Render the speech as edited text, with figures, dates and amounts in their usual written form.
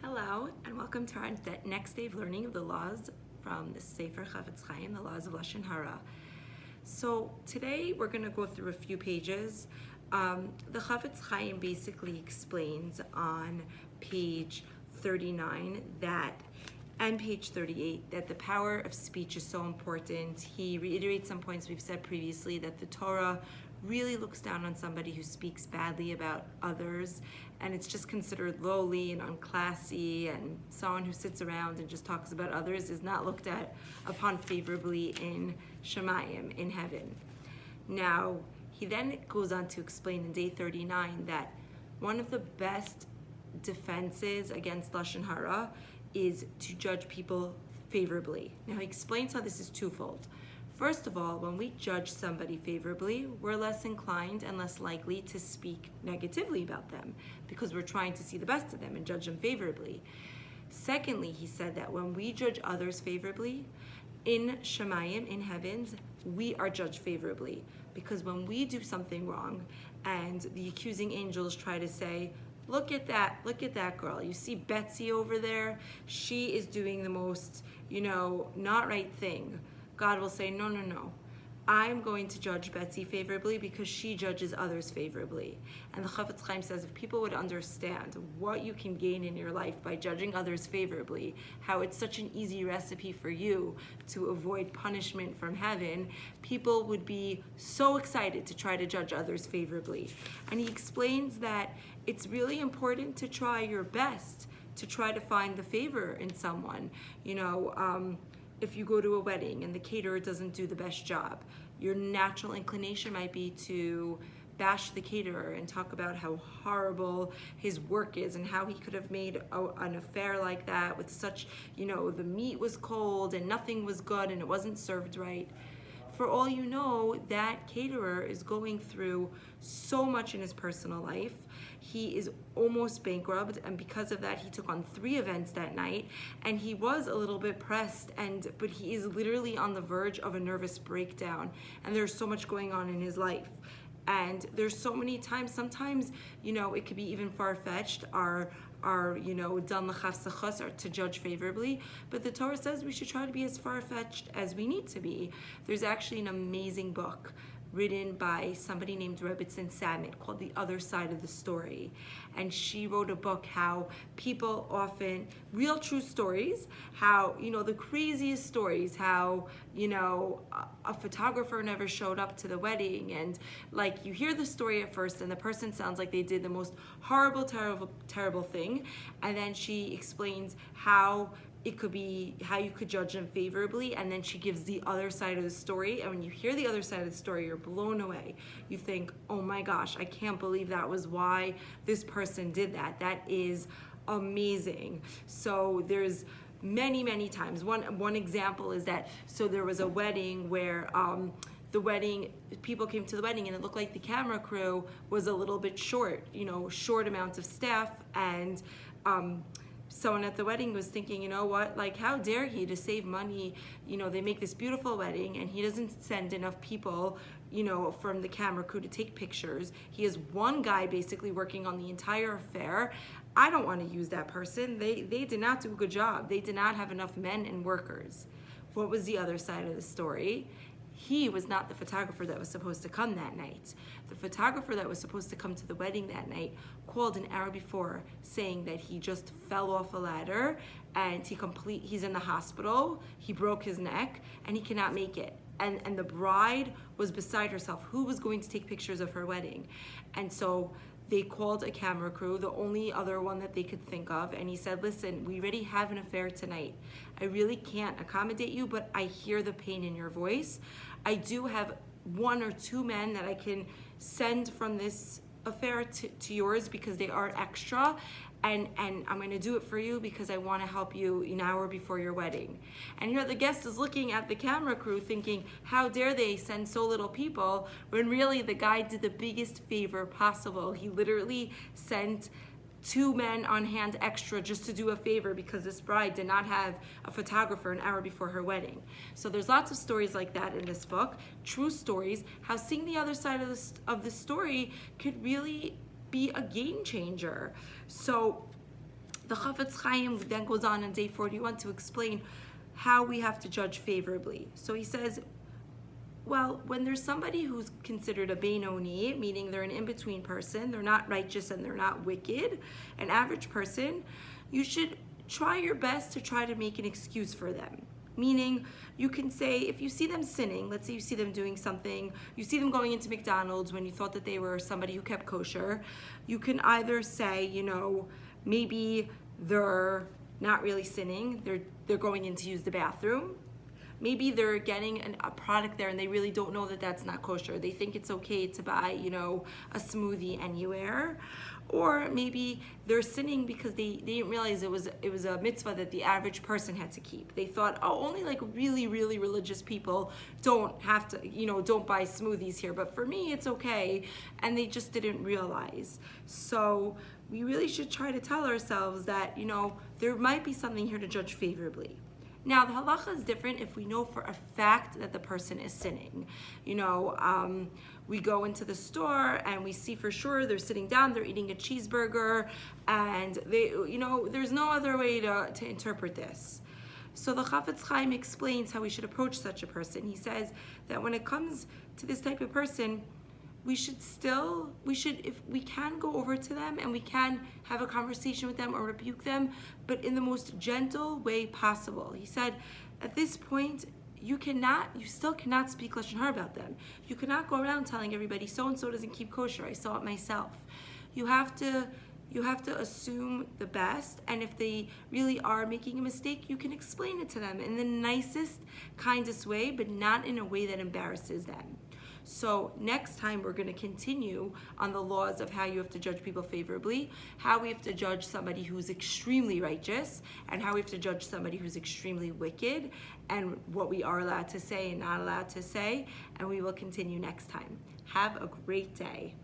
Hello, and welcome to our next day of learning of the laws from the Sefer Chavetz Chaim, the laws of Lashon Hara. So today we're going to go through a few pages. The Chavetz Chaim basically explains on page 39 and page 38 that the power of speech is so important. He reiterates some points we've said previously, that the Torah really looks down on somebody who speaks badly about others, and it's just considered lowly and unclassy, and someone who sits around and just talks about others is not looked upon favorably in Shemayim, in heaven. Now, he then goes on to explain in day 39 that one of the best defenses against Lashon Hara is to judge people favorably. Now, he explains how this is twofold. First of all, when we judge somebody favorably, we're less inclined and less likely to speak negatively about them because we're trying to see the best of them and judge them favorably. Secondly, he said that when we judge others favorably, in Shemayim, in heavens, we are judged favorably, because when we do something wrong and the accusing angels try to say, look at that girl. You see Betsy over there? She is doing the most, not right thing. God will say, no. I'm going to judge Betsy favorably because she judges others favorably. And the Chavetz Chaim says if people would understand what you can gain in your life by judging others favorably, how it's such an easy recipe for you to avoid punishment from heaven, people would be so excited to try to judge others favorably. And he explains that it's really important to try your best to try to find the favor in someone. If you go to a wedding and the caterer doesn't do the best job, your natural inclination might be to bash the caterer and talk about how horrible his work is and how he could have made an affair like that with such, the meat was cold and nothing was good and it wasn't served right. For all you know, that caterer is going through so much in his personal life. He is almost bankrupt, and because of that, he took on 3 events that night, and he was a little bit pressed, but he is literally on the verge of a nervous breakdown, and there's so much going on in his life. And there's so many times, sometimes, it could be even far-fetched, our dan l'chaf or to judge favorably, but the Torah says we should try to be as far-fetched as we need to be. There's actually an amazing book written by somebody named Rebbetzin Samit called The Other Side of the Story. And she wrote a book how people often, real true stories, how, the craziest stories, how, a photographer never showed up to the wedding, and you hear the story at first and the person sounds like they did the most horrible, terrible thing. And then she explains how it could be, how you could judge them favorably, and then she gives the other side of the story, and when you hear the other side of the story, you're blown away. You think, oh my gosh, I can't believe that was why this person did that. That is amazing. So there's many times. One example is that, so there was a wedding where people came to the wedding and it looked like the camera crew was a little bit short short amounts of staff, and someone at the wedding was thinking, how dare he, to save money, they make this beautiful wedding and he doesn't send enough people, from the camera crew to take pictures. He has one guy basically working on the entire affair. I don't want to use that person. They did not do a good job. They did not have enough men and workers. What was the other side of the story? He was not the photographer that was supposed to come that night. The photographer that was supposed to come to the wedding that night called an hour before saying that he just fell off a ladder and he's in the hospital, he broke his neck, and he cannot make it. And the bride was beside herself. Who was going to take pictures of her wedding? And so they called a camera crew, the only other one that they could think of, and he said, listen, we already have an affair tonight. I really can't accommodate you, but I hear the pain in your voice. I do have 1 or 2 men that I can send from this affair to yours because they are extra, and I'm going to do it for you because I want to help you an hour before your wedding. And here the guest is looking at the camera crew thinking, how dare they send so little people, when really the guy did the biggest favor possible. He literally sent 2 men on hand extra just to do a favor because this bride did not have a photographer an hour before her wedding. So there's lots of stories like that in this book, true stories, how seeing the other side of the story could really be a game changer. So the Chafetz Chaim then goes on day 41 to explain how we have to judge favorably. So he says, well, when there's somebody who's considered a Beinoni, meaning they're an in-between person, they're not righteous and they're not wicked, an average person, you should try your best to try to make an excuse for them. Meaning, you can say, if you see them sinning, let's say you see them doing something, you see them going into McDonald's when you thought that they were somebody who kept kosher, you can either say, maybe they're not really sinning, they're going in to use the bathroom. Maybe they're getting a product there and they really don't know that that's not kosher. They think it's okay to buy, a smoothie anywhere. Or maybe they're sinning because they didn't realize it was a mitzvah that the average person had to keep. They thought, only like really, really religious people don't have to, don't buy smoothies here. But for me, it's okay. And they just didn't realize. So we really should try to tell ourselves that, there might be something here to judge favorably. Now, the halacha is different if we know for a fact that the person is sinning. We go into the store and we see for sure they're sitting down, they're eating a cheeseburger, and there's no other way to interpret this. So the Chafetz Chaim explains how we should approach such a person. He says that when it comes to this type of person, we should, if we can, go over to them and we can have a conversation with them or rebuke them, but in the most gentle way possible. He said, at this point, you still cannot speak Lashon Hara about them. You cannot go around telling everybody so-and-so doesn't keep kosher. I saw it myself. You have to assume the best, and if they really are making a mistake, you can explain it to them in the nicest, kindest way, but not in a way that embarrasses them. So next time we're going to continue on the laws of how you have to judge people favorably, how we have to judge somebody who's extremely righteous, and how we have to judge somebody who's extremely wicked, and what we are allowed to say and not allowed to say, and we will continue next time. Have a great day.